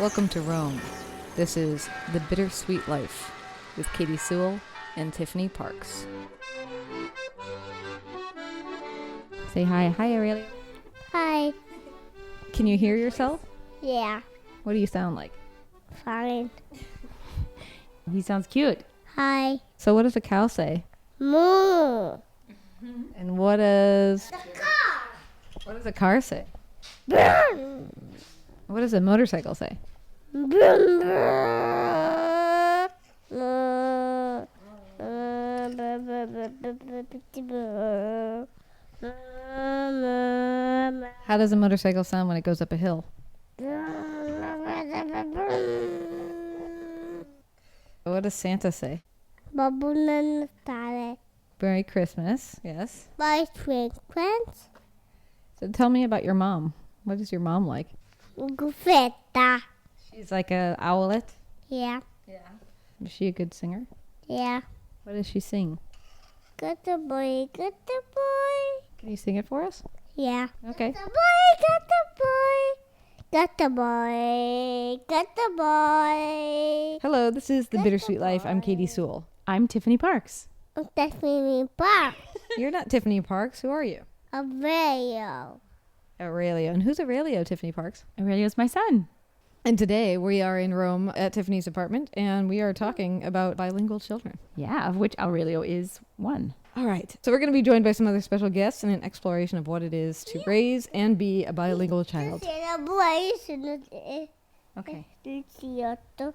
Welcome to Rome. This is The Bittersweet Life with Katie Sewell and Tiffany Parks. Say hi. Hi, Aurelia. Hi. Can you hear yourself? Yeah. What do you sound like? Fine. He sounds cute. Hi. So what does a cow say? Moo. And what does a car say? Vroom. What does a motorcycle say? Vroom, vroom. How does a motorcycle sound when it goes up a hill? What does Santa say? Babuna Natale. Merry Christmas. Yes. By Twinkles. So tell me about your mom. What is your mom like? Gufetta. She's like a owlet. Yeah. Is she a good singer? Yeah. What does she sing? Good boy. Good boy. Can you sing it for us? Yeah. Okay. Good boy. Good boy. Good boy. Good boy. Hello, this is The Good Bittersweet Life. I'm boy. Katie Sewell. I'm Tiffany Parks. That's me, Bob. You're not Tiffany Parks. Who are you? A radio. Aurelio. And who's Aurelio, Tiffany Parks? Aurelio's my son. And today we are in Rome at Tiffany's apartment, and we are talking about bilingual children. Yeah, of which Aurelio is one. All right. So we're going to be joined by some other special guests in an exploration of what it is to raise and be a bilingual child. Okay. Luciotto.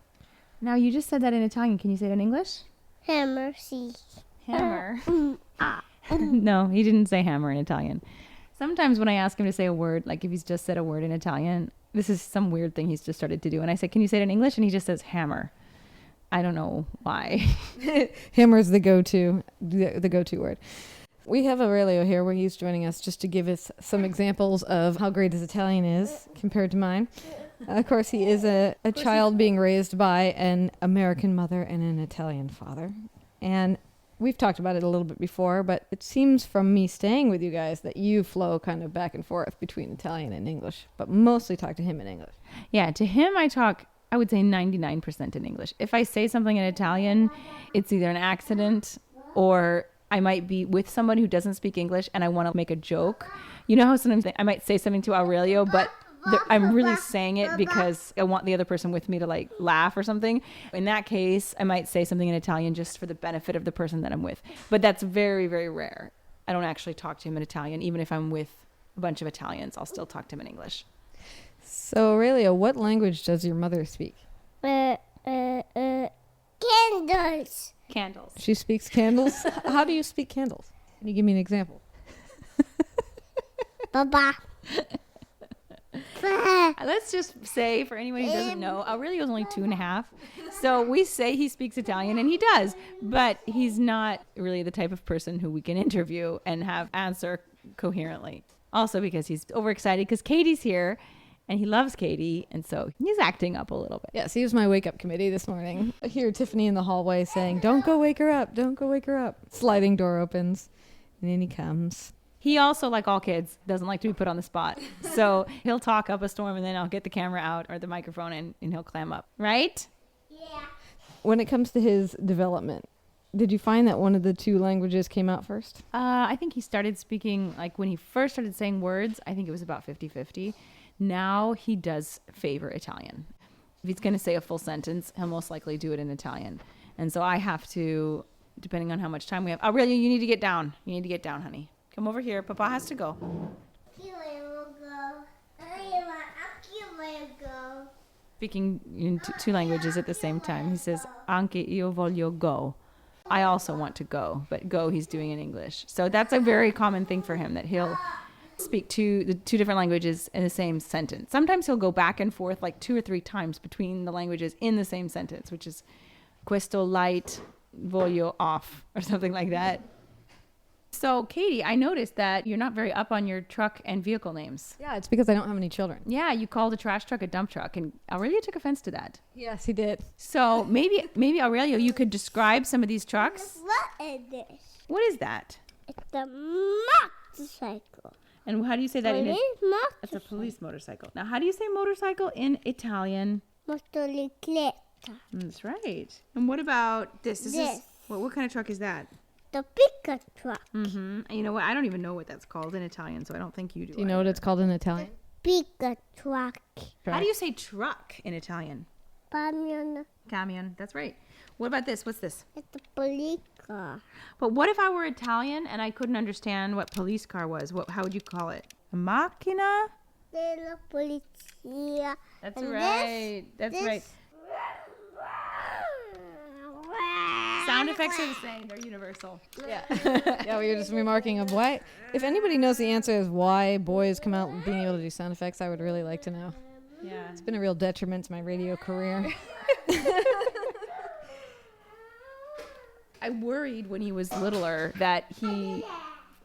Now, you just said that in Italian. Can you say it in English? Hammer, see. Hammer. No, he didn't say hammer in Italian. Sometimes when I ask him to say a word, like if he's just said a word in Italian, this is some weird thing he's just started to do. And I say, can you say it in English? And he just says hammer. I don't know why. Hammer's the go-to word. We have Aurelio here where he's joining us just to give us some examples of how great his Italian is compared to mine. Of course, he is a child being raised by an American mother and an Italian father. And we've talked about it a little bit before, but it seems from me staying with you guys that you flow kind of back and forth between Italian and English, but mostly talk to him in English. Yeah, to him I talk, I would say 99% in English. If I say something in Italian, it's either an accident or I might be with someone who doesn't speak English and I want to make a joke. You know how sometimes I might say something to Aurelio, but I'm really saying it because I want the other person with me to like laugh or something. In that case, I might say something in Italian just for the benefit of the person that I'm with. But that's very, very rare. I don't actually talk to him in Italian. Even if I'm with a bunch of Italians, I'll still talk to him in English. So, Aurelio, what language does your mother speak? Candles. Candles. She speaks candles? How do you speak candles? Can you give me an example? Baba. Let's just say, for anyone who doesn't know, Aurelio's only 2.5. So we say he speaks Italian, and he does. But he's not really the type of person who we can interview and have answer coherently. Also because he's overexcited because Katie's here, and he loves Katie, and so he's acting up a little bit. Yes, he was my wake-up committee this morning. I hear Tiffany in the hallway saying, "Don't go wake her up, don't go wake her up." Sliding door opens, and in he comes. He also, like all kids, doesn't like to be put on the spot. So he'll talk up a storm, and then I'll get the camera out or the microphone, and he'll clam up. Right? Yeah. When it comes to his development, did you find that one of the two languages came out first? I think he started speaking, like when he first started saying words, I think it was about 50-50. Now he does favor Italian. If he's going to say a full sentence, he'll most likely do it in Italian. And so I have to, depending on how much time we have. Aurelia, you need to get down. You need to get down, honey. Come over here. Papa has to go. Speaking in two languages at the same time. He says, anche io voglio go. I also want to go, but go he's doing in English. So that's a very common thing for him, that he'll speak the two different languages in the same sentence. Sometimes he'll go back and forth like 2 or 3 times between the languages in the same sentence, which is questo light voglio off or something like that. So, Katie, I noticed that you're not very up on your truck and vehicle names. Yeah, it's because I don't have any children. Yeah, you called a trash truck a dump truck, and Aurelio took offense to that. Yes, he did. So maybe Aurelio, you could describe some of these trucks. What is this? What is that? It's a motorcycle. And how do you say that in Police That's a motorcycle. police motorcycle. Now, how do you say motorcycle in Italian? Motocicletta. That's right. And what about this? This. What kind of truck is that? The pickup truck. Mm-hmm. And you know what? I don't even know what that's called in Italian, so I don't think you do. Do you know what it's called in Italian? Pickup truck. How do you say truck in Italian? Camion. Camion. That's right. What about this? What's this? It's a police car. But what if I were Italian and I couldn't understand what police car was? How would you call it? A macchina? Della polizia. That's And right. That's this- right. Sound effects are the same. They're universal. Yeah. Yeah, we were just remarking of why. If anybody knows the answer is why boys come out being able to do sound effects, I would really like to know. Yeah. It's been a real detriment to my radio career. I worried when he was littler that he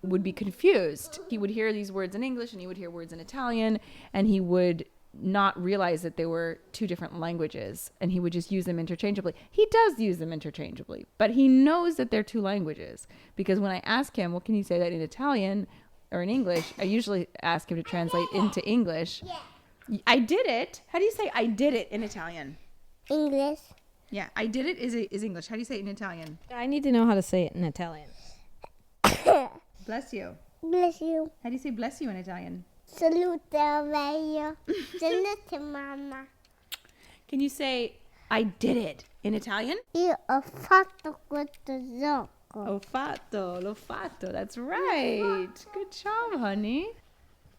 would be confused. He would hear these words in English and he would hear words in Italian, and he would not realize that they were two different languages, and he would just use them interchangeably. He does use them interchangeably, but he knows that they're two languages, because when I ask him, well, can you say that in Italian or in English, I usually ask him to translate into English. I did it. How do you say I did it in Italian? English. Yeah, I did it is English. How do you say it in Italian? I need to know how to say it in Italian. Bless you. Bless you. How do you say bless you in Italian? Salute meglio. Salute mamma. Can you say I did it in Italian? Io ho fatto questo gioco. Ho fatto, l'ho fatto. That's right. Good job, honey.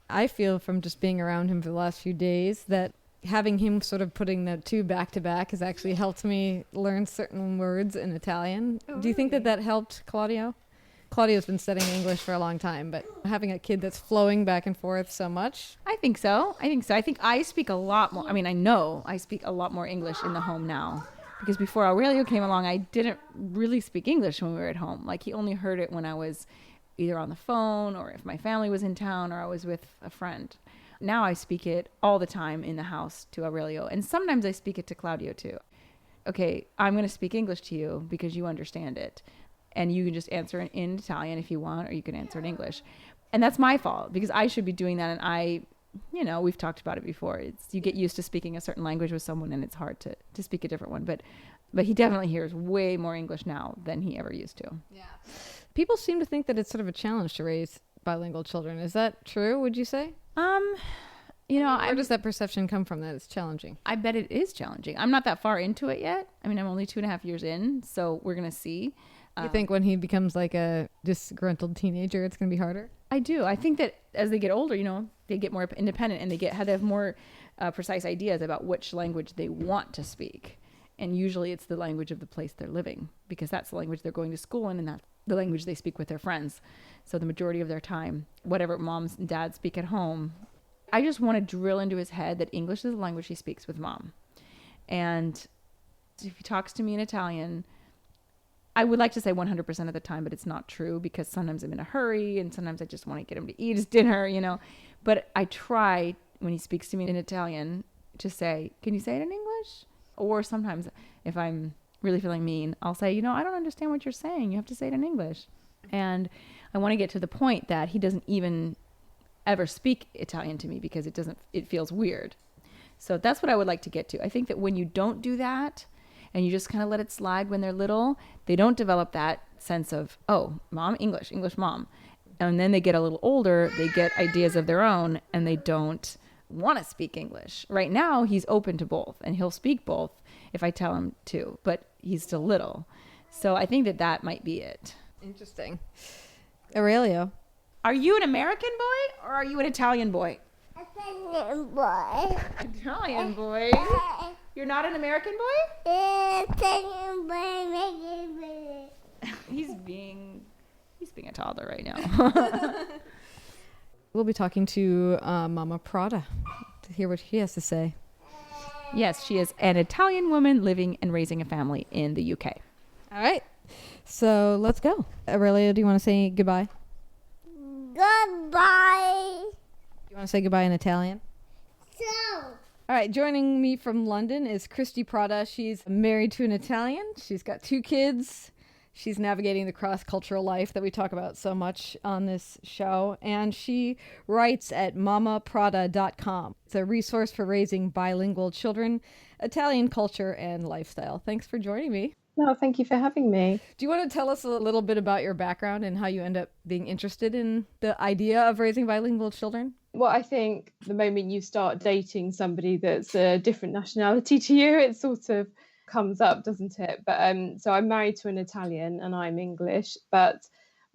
I feel from just being around him for the last few days that having him sort of putting the two back to back has actually helped me learn certain words in Italian. Oh, Do you think really? that helped Claudio? Claudio's been studying English for a long time, but having a kid that's flowing back and forth so much. I think so. I think I speak a lot more. I mean, I know I speak a lot more English in the home now. Because before Aurelio came along, I didn't really speak English when we were at home. Like, he only heard it when I was either on the phone or if my family was in town or I was with a friend. Now I speak it all the time in the house to Aurelio. And sometimes I speak it to Claudio too. Okay, I'm going to speak English to you because you understand it. And you can just answer in Italian if you want, or you can answer in English. And that's my fault because I should be doing that. And we've talked about it before. You get used to speaking a certain language with someone and it's hard to speak a different one. But he definitely hears way more English now than he ever used to. Yeah. People seem to think that it's sort of a challenge to raise bilingual children. Is that true, would you say? Where does that perception come from that it's challenging? I bet it is challenging. I'm not that far into it yet. I mean, I'm only 2.5 years in, so we're going to see. You think when he becomes like a disgruntled teenager, it's going to be harder? I do. I think that as they get older, they get more independent and they have more precise ideas about which language they want to speak. And usually it's the language of the place they're living because that's the language they're going to school in and that's the language they speak with their friends. So the majority of their time, whatever moms and dads speak at home, I just want to drill into his head that English is the language he speaks with mom. And if he talks to me in Italian, I would like to say 100% of the time, but it's not true because sometimes I'm in a hurry and sometimes I just want to get him to eat his dinner, But I try when he speaks to me in Italian to say, can you say it in English? Or sometimes if I'm really feeling mean, I'll say, I don't understand what you're saying. You have to say it in English. And I want to get to the point that he doesn't even ever speak Italian to me because it feels weird. So that's what I would like to get to. I think that when you don't do that, and you just kind of let it slide when they're little, they don't develop that sense of, oh, mom, English, mom. And then they get a little older, they get ideas of their own, and they don't want to speak English. Right now, he's open to both, and he'll speak both if I tell him to, but he's still little. So I think that might be it. Interesting. Aurelio. Are you an American boy, or are you an Italian boy? Italian boy. Italian boy? You're not an American boy? Italian boy. He's being a toddler right now. We'll be talking to Mamma Prada to hear what she has to say. Yes, she is an Italian woman living and raising a family in the UK. All right. So let's go. Aurelio, do you want to say goodbye? Goodbye. You want to say goodbye in Italian? So. All right, joining me from London is Kristie Prada. She's married to an Italian. She's got 2 kids. She's navigating the cross-cultural life that we talk about so much on this show, and she writes at mammaprada.com. It's a resource for raising bilingual children, Italian culture, and lifestyle. Thanks for joining me. No, thank you for having me. Do you want to tell us a little bit about your background and how you end up being interested in the idea of raising bilingual children? Well, I think the moment you start dating somebody that's a different nationality to you, it sort of comes up, doesn't it? But so I'm married to an Italian and I'm English. But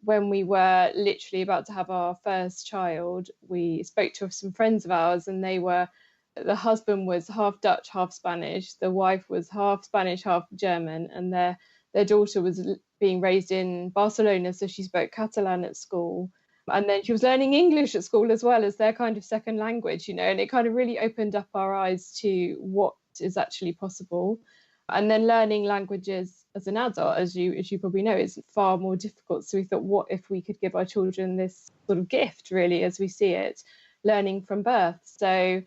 when we were literally about to have our first child, we spoke to some friends of ours, and the husband was half Dutch, half Spanish. The wife was half Spanish, half German, and their daughter was being raised in Barcelona, so she spoke Catalan at school. And then she was learning English at school as well as their kind of second language, and it kind of really opened up our eyes to what is actually possible. And then learning languages as an adult, as you probably know, is far more difficult. So we thought, what if we could give our children this sort of gift, really, as we see it, learning from birth? So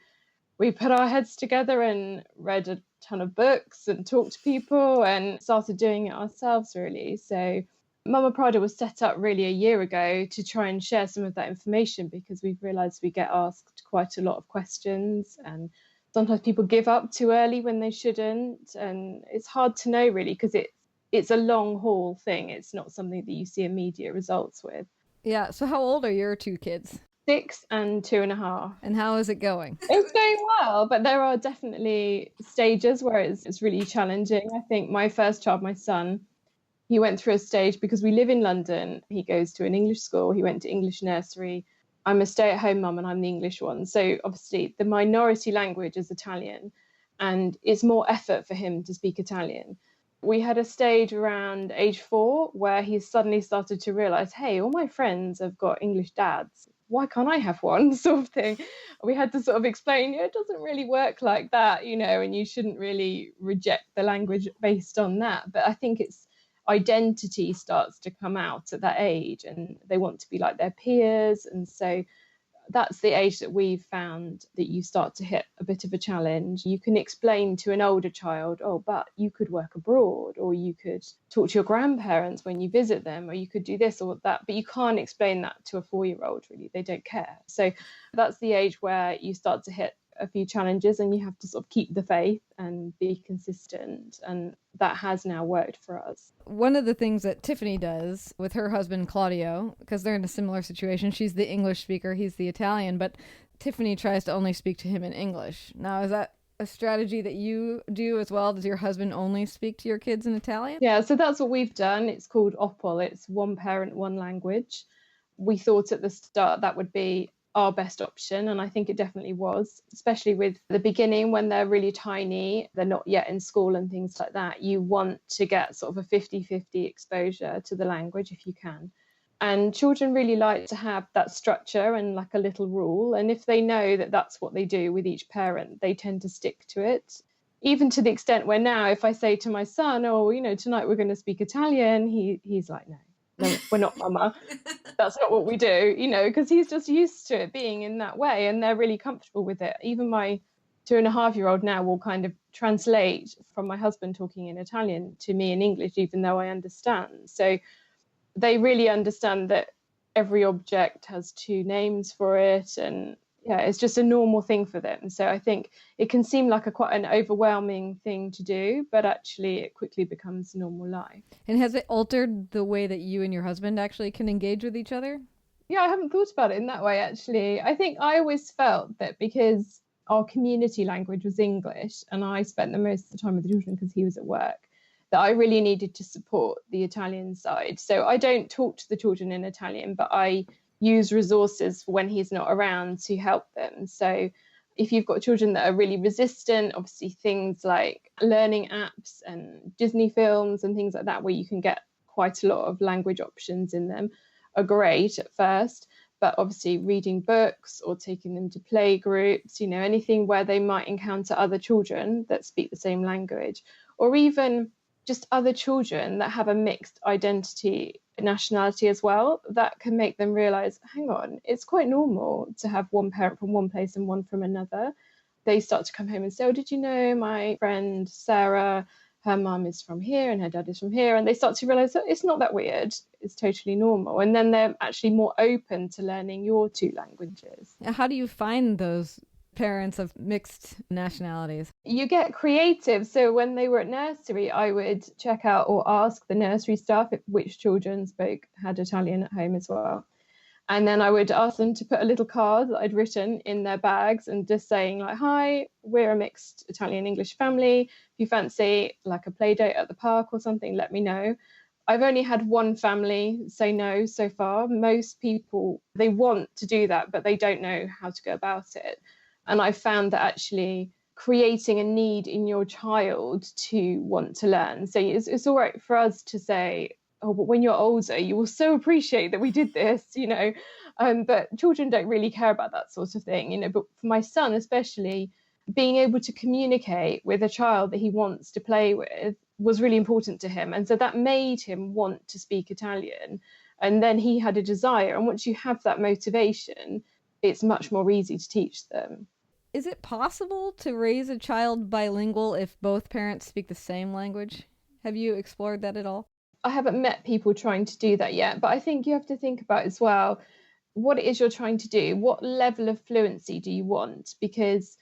we put our heads together and read a ton of books and talked to people and started doing it ourselves, really. So Mamma Prada was set up really a year ago to try and share some of that information, because we've realised we get asked quite a lot of questions, and sometimes people give up too early when they shouldn't. And it's hard to know, really, because it's a long haul thing. It's not something that you see immediate results with. Yeah. So how old are your two kids? 6 and 2.5. And how is it going? It's going well, but there are definitely stages where it's really challenging. I think my first child, my son, he went through a stage because we live in London. He goes to an English school. He went to English nursery. I'm a stay-at-home mum and I'm the English one. So obviously the minority language is Italian, and it's more effort for him to speak Italian. We had a stage around age 4 where he suddenly started to realise, hey, all my friends have got English dads. Why can't I have one, sort of thing? We had to sort of explain, it doesn't really work like that, and you shouldn't really reject the language based on that. But I think it's identity starts to come out at that age, and they want to be like their peers. And so that's the age that we've found that you start to hit a bit of a challenge. You can explain to an older child, oh, but you could work abroad, or you could talk to your grandparents when you visit them, or you could do this or that, but you can't explain that to a 4-year-old, really. They don't care. So that's the age where you start to hit a few challenges, and you have to sort of keep the faith and be consistent, and that has now worked for us. One of the things that Tiffany does with her husband Claudio, because they're in a similar situation, she's the English speaker, he's the Italian, but Tiffany tries to only speak to him in English. Now, is that a strategy that you do as well? Does your husband only speak to your kids in Italian? Yeah, so that's what we've done. It's called OPOL. It's one parent, one language. We thought at the start that would be our best option, and I think it definitely was, especially with the beginning when they're really tiny, they're not yet in school and things like that. You want to get sort of a 50-50 exposure to the language if you can. And children really like to have that structure and like a little rule, and if they know that that's what they do with each parent, they tend to stick to it. Even to the extent where now if I say to my son, oh, tonight we're going to speak Italian, he's like, no, we're not, Mama. That's not what we do, because he's just used to it being in that way, and they're really comfortable with it. Even my 2.5-year-old now will kind of translate from my husband talking in Italian to me in English, even though I understand. So they really understand that every object has 2 names for it, and yeah, it's just a normal thing for them. So I think it can seem like quite an overwhelming thing to do, but actually it quickly becomes normal life. And has it altered the way that you and your husband actually can engage with each other? Yeah, I haven't thought about it in that way, actually. I think I always felt that because our community language was English, and I spent the most of the time with the children because he was at work, that I really needed to support the Italian side. So I don't talk to the children in Italian, but I use resources for when he's not around to help them. So if you've got children that are really resistant, obviously things like learning apps and Disney films and things like that, where you can get quite a lot of language options in them, are great at first. But obviously reading books or taking them to play groups, anything where they might encounter other children that speak the same language, or even just other children that have a mixed identity, nationality as well, that can make them realise, hang on, it's quite normal to have one parent from one place and one from another. They start to come home and say, oh, did you know my friend Sarah, her mum is from here and her dad is from here, and they start to realize that it's not that weird, it's totally normal, and then they're actually more open to learning your two languages. How do you find those parents of mixed nationalities? You get creative. So when they were at nursery, I would check out or ask the nursery staff which children had Italian at home as well. And then I would ask them to put a little card that I'd written in their bags and just saying like, hi, we're a mixed Italian English family. If you fancy like a play date at the park or something, let me know. I've only had one family say no so far. Most people, they want to do that, but they don't know how to go about it. And I found that actually creating a need in your child to want to learn. So it's all right for us to say, oh, but when you're older, you will so appreciate that we did this, but children don't really care about that sort of thing, but for my son, especially, being able to communicate with a child that he wants to play with was really important to him. And so that made him want to speak Italian. And then he had a desire. And once you have that motivation, it's much more easy to teach them. Is it possible to raise a child bilingual if both parents speak the same language? Have you explored that at all? I haven't met people trying to do that yet, but I think you have to think about as well what it is you're trying to do. What level of fluency do you want? Because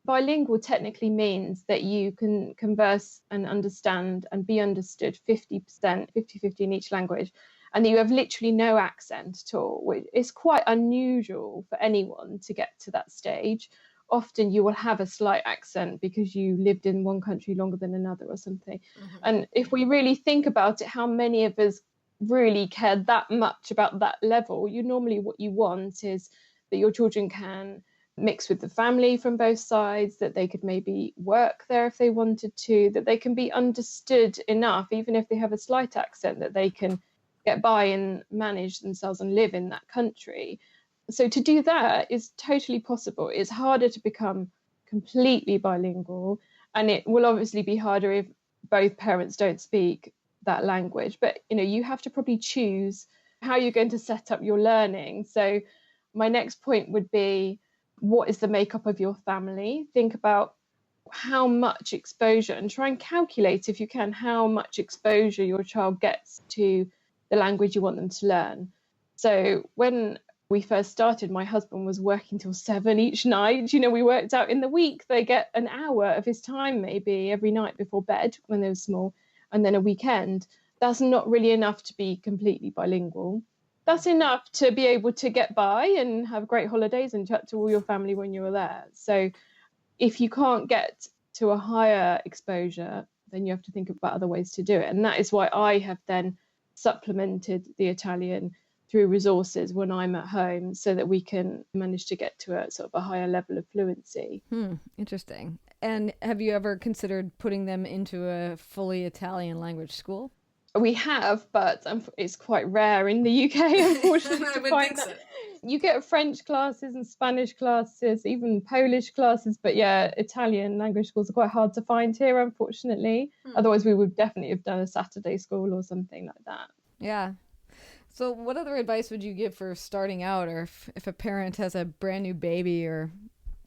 bilingual technically means that you can converse and understand and be understood 50%, 50-50 in each language, and that you have literally no accent at all, which is quite unusual for anyone to get to that stage. Often you will have a slight accent because you lived in one country longer than another or something. Mm-hmm. And if we really think about it, how many of us really care that much about that level? Normally what you want is that your children can mix with the family from both sides, that they could maybe work there if they wanted to, that they can be understood enough, even if they have a slight accent, that they can get by and manage themselves and live in that country. So to do that is totally possible. It's harder to become completely bilingual, and it will obviously be harder if both parents don't speak that language. But, you have to probably choose how you're going to set up your learning. So my next point would be, what is the makeup of your family? Think about how much exposure, and try and calculate, if you can, how much exposure your child gets to the language you want them to learn. So when we first started, my husband was working till 7 each night. We worked out in the week they get an hour of his time maybe every night before bed when they were small, and then a weekend. That's not really enough to be completely bilingual. That's enough to be able to get by and have great holidays and chat to all your family when you were there. So if you can't get to a higher exposure, then you have to think about other ways to do it. And that is why I have then supplemented the Italian through resources when I'm at home, so that we can manage to get to a sort of a higher level of fluency. Interesting. And have you ever considered putting them into a fully Italian language school? We have, but it's quite rare in the UK, unfortunately, to find that. So. You get French classes and Spanish classes, even Polish classes, but yeah, Italian language schools are quite hard to find here, unfortunately. Otherwise, we would definitely have done a Saturday school or something like that. Yeah. So what other advice would you give for starting out, or if a parent has a brand new baby, or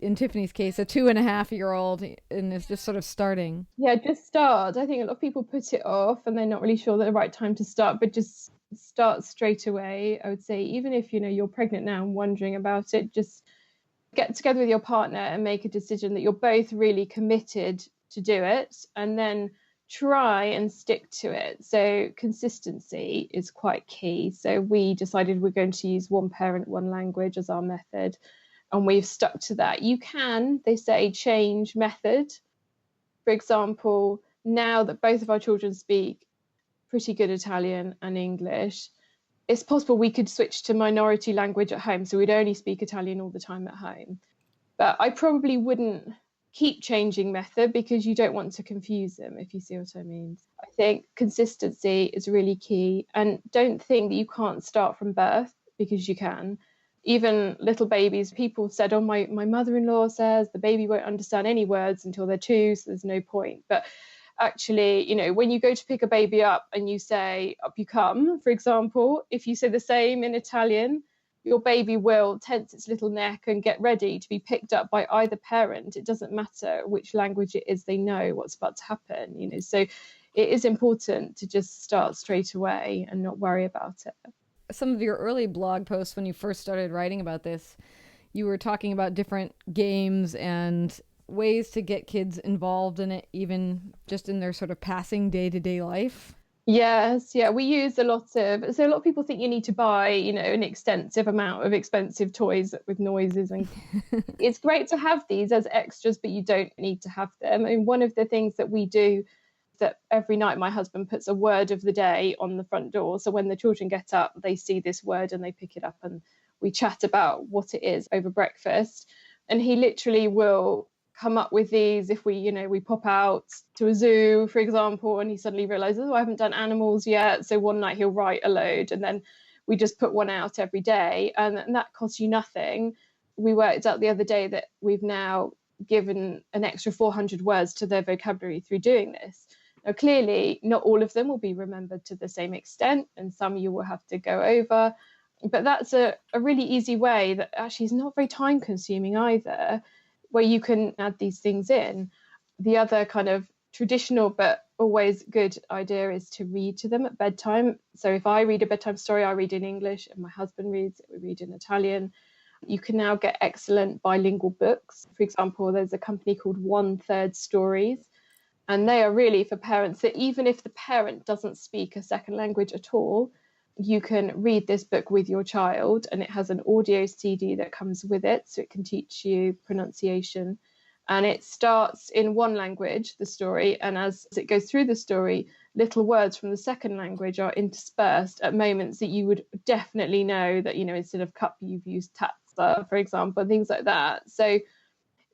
in Tiffany's case, a 2.5-year-old and is just sort of starting? Yeah, just start. I think a lot of people put it off and they're not really sure the right time to start, but just start straight away. I would say, even if you're pregnant now and wondering about it, just get together with your partner and make a decision that you're both really committed to do it, and then try and stick to it. So consistency is quite key. So we decided we're going to use one parent, one language as our method, and we've stuck to that. You can, they say, change method. For example, now that both of our children speak pretty good Italian and English, it's possible we could switch to minority language at home, so we'd only speak Italian all the time at home. But I probably wouldn't keep changing method, because you don't want to confuse them, if you see what I mean. I think consistency is really key, and don't think that you can't start from birth, because you can. Even little babies, people said, oh, my mother-in-law says the baby won't understand any words until they're 2, so there's no point. But actually, when you go to pick a baby up and you say, up you come, for example, if you say the same in Italian your baby will tense its little neck and get ready to be picked up by either parent. It doesn't matter which language it is, they know what's about to happen, you know. So it is important to just start straight away and not worry about it. Some of your early blog posts when you first started writing about this, you were talking about different games and ways to get kids involved in it, even just in their sort of passing day-to-day life. Yes, yeah, we use a lot of people think you need to buy, you know, an extensive amount of expensive toys with noises, and it's great to have these as extras, but you don't need to have them. I mean, one of the things that we do, that every night my husband puts a word of the day on the front door, so when the children get up, they see this word and they pick it up, and we chat about what it is over breakfast. And he literally will come up with these if we, you know, we pop out to a zoo, for example, and he suddenly realizes, oh, I haven't done animals yet. So one night he'll write a load, and then we just put one out every day, and that costs you nothing. We worked out the other day that we've now given an extra 400 words to their vocabulary through doing this. Now, clearly, not all of them will be remembered to the same extent, and some you will have to go over. But that's a really easy way that actually is not very time consuming either, where you can add these things in. The other kind of traditional but always good idea is to read to them at bedtime. So if I read a bedtime story, I read in English, and my husband reads it, we read in Italian. You can now get excellent bilingual books. For example, there's a company called 1/3 Stories, and they are really for parents that even if the parent doesn't speak a second language at all, you can read this book with your child, and it has an audio CD that comes with it, so it can teach you pronunciation. And it starts in one language, the story, and as it goes through the story, little words from the second language are interspersed at moments that you would definitely know that, you know, instead of cup, you've used tazza, for example, things like that. So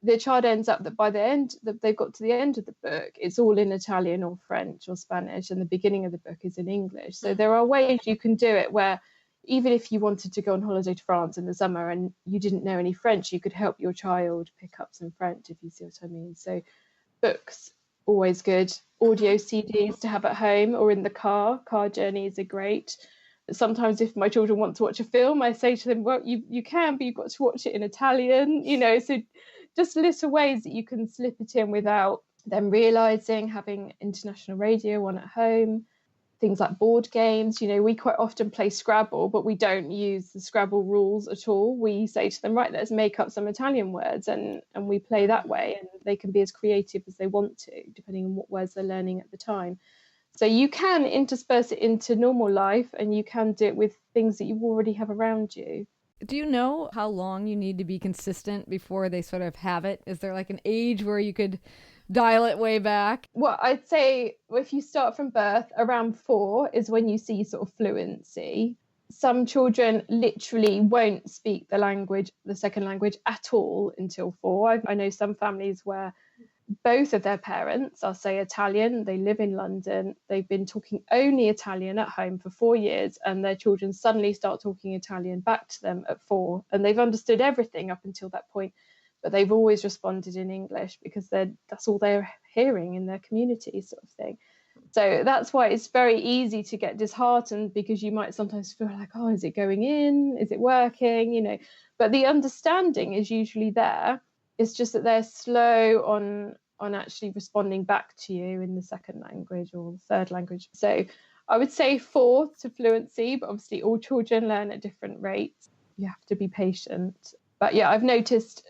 the child ends up that by the end that they've got to the end of the book, it's all in Italian or French or Spanish, and the beginning of the book is in English. So there are ways you can do it where even if you wanted to go on holiday to France in the summer and you didn't know any French, you could help your child pick up some French, if you see what I mean. So books, always good. Audio CDs to have at home or in the car. Car journeys are great. Sometimes if my children want to watch a film, I say to them, well, you can, but you've got to watch it in Italian, you know. So just little ways that you can slip it in without them realizing. Having international radio on at home, things like board games. You know, we quite often play Scrabble, but we don't use the Scrabble rules at all. We say to them, right, let's make up some Italian words, and we play that way, and they can be as creative as they want to, depending on what words they're learning at the time. So you can intersperse it into normal life, and you can do it with things that you already have around you. Do you know how long you need to be consistent before they sort of have it? Is there like an age where you could dial it way back? Well, I'd say if you start from birth, around 4 is when you see sort of fluency. Some children literally won't speak the language, the second language at all until 4. I know some families where both of their parents are, say, Italian, they live in London, they've been talking only Italian at home for 4 years, and their children suddenly start talking Italian back to them at 4, and they've understood everything up until that point, but they've always responded in English because that's all they're hearing in their community, sort of thing. So that's why it's very easy to get disheartened, because you might sometimes feel like, oh, is it going in? Is it working? You know, but the understanding is usually there. It's just that they're slow on actually responding back to you in the second language or third language. So I would say 4 to fluency, but obviously all children learn at different rates. You have to be patient. But yeah, I've noticed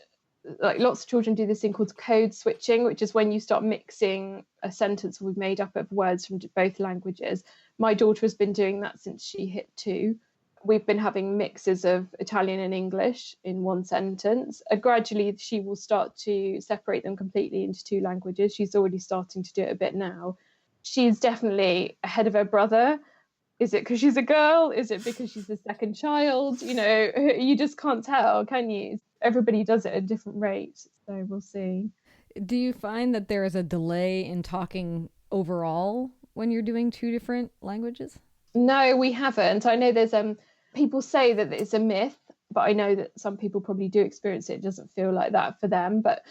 like lots of children do this thing called code switching, which is when you start mixing a sentence we've made up of words from both languages. My daughter has been doing that since she hit 2. We've been having mixes of Italian and English in one sentence. Gradually, she will start to separate them completely into 2 languages. She's already starting to do it a bit now. She's definitely ahead of her brother. Is it because she's a girl? Is it because she's the second child? You know, you just can't tell, can you? Everybody does it at a different rate. So we'll see. Do you find that there is a delay in talking overall when you're doing 2 different languages? No, we haven't. I know there's people say that it's a myth, but I know that some people probably do experience it. It doesn't feel like that for them, but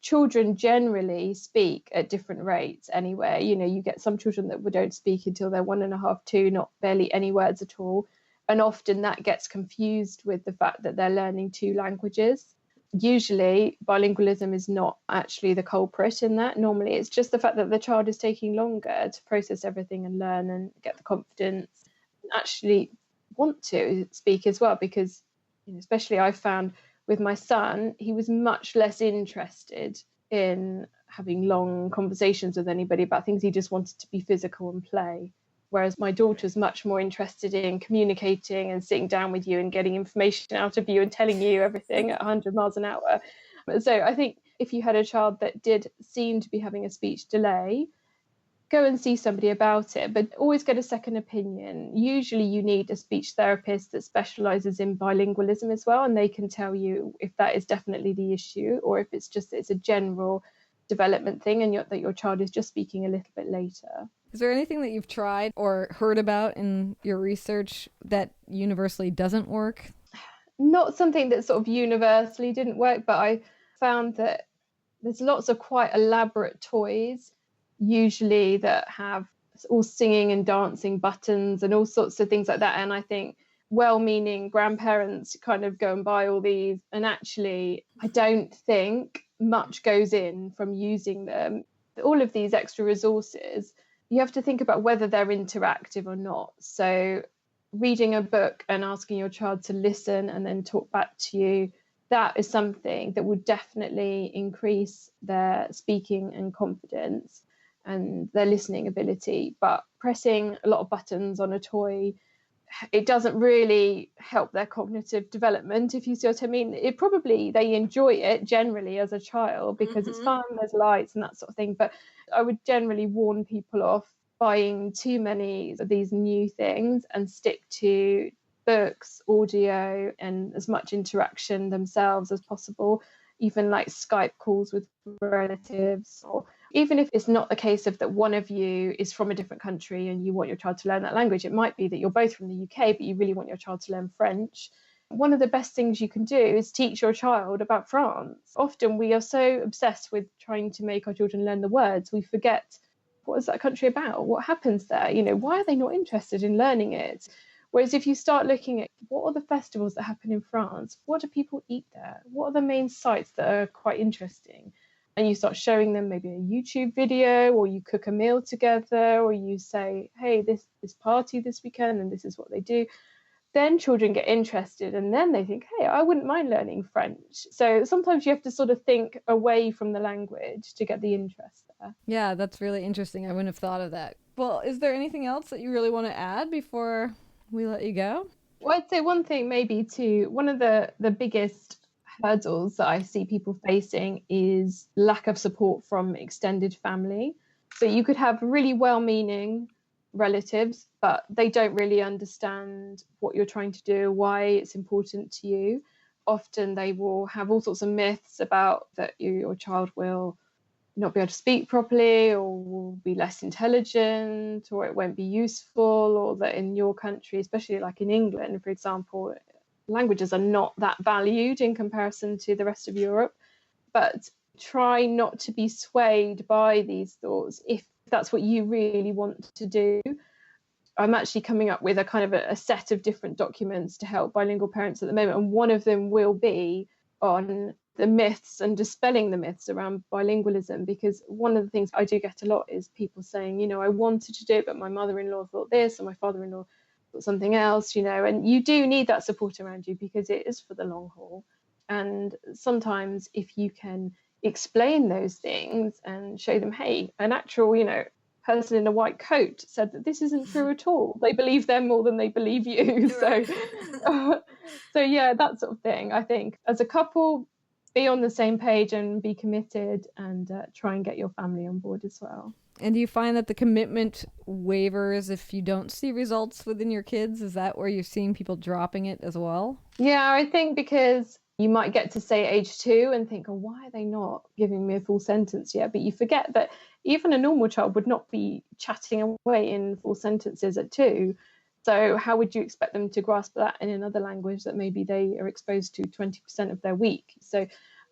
children generally speak at different rates anyway. You know, you get some children that don't speak until they're 1.5, 2, not barely any words at all. And often that gets confused with the fact that they're learning two languages. Usually bilingualism is not actually the culprit in that. Normally it's just the fact that the child is taking longer to process everything and learn and get the confidence and actually want to speak as well, because especially I found with my son, he was much less interested in having long conversations with anybody about things. He just wanted to be physical and play. Whereas my daughter's much more interested in communicating and sitting down with you and getting information out of you and telling you everything at 100 miles an hour. So I think if you had a child that did seem to be having a speech delay, go and see somebody about it, but always get a second opinion. Usually you need a speech therapist that specialises in bilingualism as well, and they can tell you if that is definitely the issue or if it's a general development thing and that your child is just speaking a little bit later. Is there anything that you've tried or heard about in your research that universally doesn't work? Not something that sort of universally didn't work, but I found that there's lots of quite elaborate toys, usually that have all singing and dancing buttons and all sorts of things like that. And I think well-meaning grandparents kind of go and buy all these, and actually I don't think much goes in from using them. All of these extra resources, you have to think about whether they're interactive or not. So reading a book and asking your child to listen and then talk back to you, that is something that would definitely increase their speaking and confidence and their listening ability. But pressing a lot of buttons on a toy, it doesn't really help their cognitive development, if you see what I mean. They enjoy it generally as a child because it's fun, there's lights and that sort of thing. But I would generally warn people off buying too many of these new things and stick to books, audio, and as much interaction themselves as possible, even like Skype calls with relatives, or even if it's not the case of that one of you is from a different country and you want your child to learn that language. It might be that you're both from the UK, but you really want your child to learn French. One of the best things you can do is teach your child about France. Often we are so obsessed with trying to make our children learn the words, we forget, what is that country about? What happens there? Why are they not interested in learning it? Whereas if you start looking at what are the festivals that happen in France, what do people eat there? What are the main sites that are quite interesting? And you start showing them maybe a YouTube video, or you cook a meal together, or you say, hey, this party this weekend and this is what they do. Then children get interested and then they think, hey, I wouldn't mind learning French. So sometimes you have to sort of think away from the language to get the interest there. Yeah, that's really interesting. I wouldn't have thought of that. Well, is there anything else that you really want to add before we let you go? Well, I'd say one thing maybe too, one of the biggest hurdles that I see people facing is lack of support from extended family. So you could have really well-meaning relatives, but they don't really understand what you're trying to do, why it's important to you. Often they will have all sorts of myths about that your child will not be able to speak properly, or will be less intelligent, or it won't be useful, or that in your country, especially like in England, for example, languages are not that valued in comparison to the rest of Europe. But try not to be swayed by these thoughts if that's what you really want to do. I'm actually coming up with a kind of a set of different documents to help bilingual parents at the moment, and one of them will be on the myths and dispelling the myths around bilingualism, because one of the things I do get a lot is people saying, I wanted to do it, but my mother-in-law thought this and my father-in-law thought something else, and you do need that support around you because it is for the long haul. And sometimes if you can explain those things and show them, hey, an actual, person in a white coat said that this isn't true at all, they believe them more than they believe you. Right. So yeah, that sort of thing. I think as a couple, be on the same page and be committed, and try and get your family on board as well. And do you find that the commitment wavers if you don't see results within your kids? Is that where you're seeing people dropping it as well? Yeah, I think because you might get to say age 2 and think, oh, why are they not giving me a full sentence yet? But you forget that even a normal child would not be chatting away in full sentences at 2. So how would you expect them to grasp that in another language that maybe they are exposed to 20% of their week? So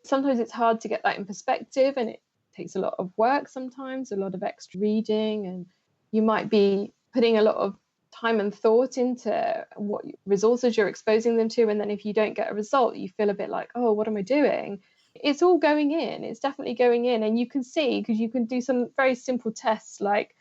sometimes it's hard to get that in perspective, and it takes a lot of work sometimes, a lot of extra reading, and you might be putting a lot of time and thought into what resources you're exposing them to, and then if you don't get a result, you feel a bit like, oh, what am I doing? It's all going in. It's definitely going in. And you can see, because you can do some very simple tests, like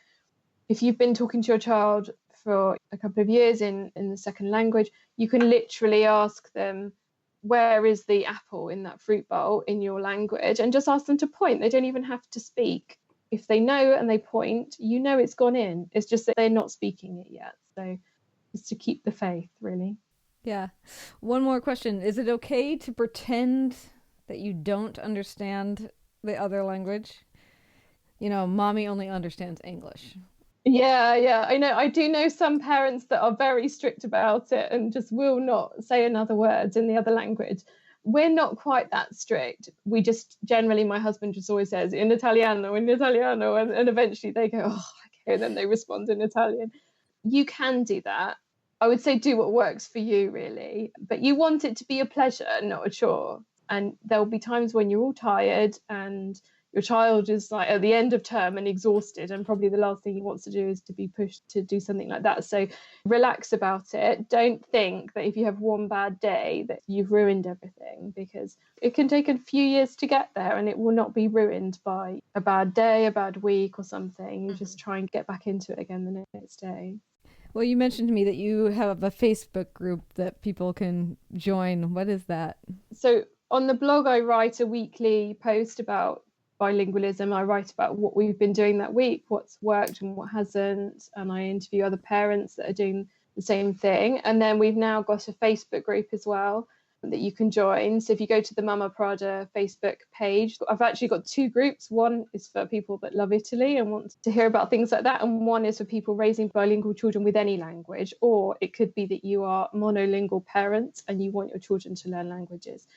if you've been talking to your child for a couple of years in the second language, you can literally ask them, where is the apple in that fruit bowl in your language, and just ask them to point. They don't even have to speak. If they know and they point, you know it's gone in. It's just that they're not speaking it yet. So it's to keep the faith, really. Yeah. One more question. Is it okay to pretend that you don't understand the other language? You know, mommy only understands English. Yeah, I know. I do know some parents that are very strict about it and just will not say another word in the other language. We're not quite that strict. We just generally, my husband just always says in Italiano, and eventually they go, oh, okay, and then they respond in Italian. You can do that. I would say do what works for you, really. But you want it to be a pleasure, not a chore. And there'll be times when you're all tired and your child is like at the end of term and exhausted, and probably the last thing he wants to do is to be pushed to do something like that. So relax about it. Don't think that if you have one bad day that you've ruined everything, because it can take a few years to get there, and it will not be ruined by a bad day, a bad week or something. You just try and get back into it again the next day. Well, you mentioned to me that you have a Facebook group that people can join. What is that? So on the blog, I write a weekly post about bilingualism. I write about what we've been doing that week, what's worked and what hasn't, and I interview other parents that are doing the same thing. And then we've now got a Facebook group as well that you can join. So if you go to the Mamma Prada Facebook page, I've actually got two groups. One is for people that love Italy and want to hear about things like that, and one is for people raising bilingual children with any language, or it could be that you are monolingual parents and you want your children to learn languages.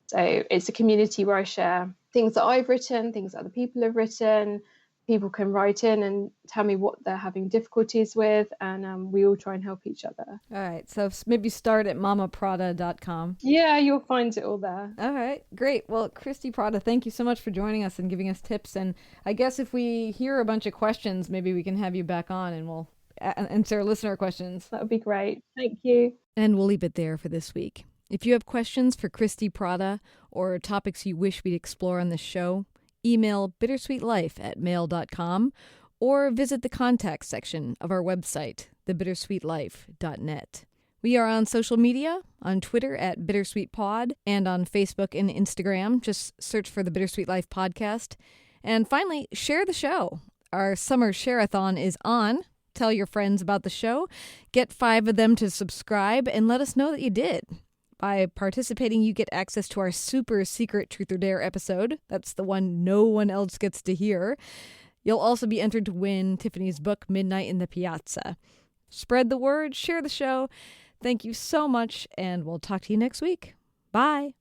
So it's a community where I share things that I've written, things that other people have written. People can write in and tell me what they're having difficulties with, and we all try and help each other. All right. So maybe start at mammaprada.com. Yeah, you'll find it all there. All right. Great. Well, Kristie Prada, thank you so much for joining us and giving us tips. And I guess if we hear a bunch of questions, maybe we can have you back on and we'll answer listener questions. That would be great. Thank you. And we'll leave it there for this week. If you have questions for Kristie Prada or topics you wish we'd explore on the show, email bittersweetlife@mail.com or visit the contact section of our website, thebittersweetlife.net. We are on social media, on Twitter at BittersweetPod, and on Facebook and Instagram. Just search for the Bittersweet Life podcast. And finally, share the show. Our summer share-a-thon is on. Tell your friends about the show. Get 5 of them to subscribe and let us know that you did. By participating, you get access to our super secret Truth or Dare episode. That's the one no one else gets to hear. You'll also be entered to win Tiffany's book, Midnight in the Piazza. Spread the word, share the show. Thank you so much, and we'll talk to you next week. Bye.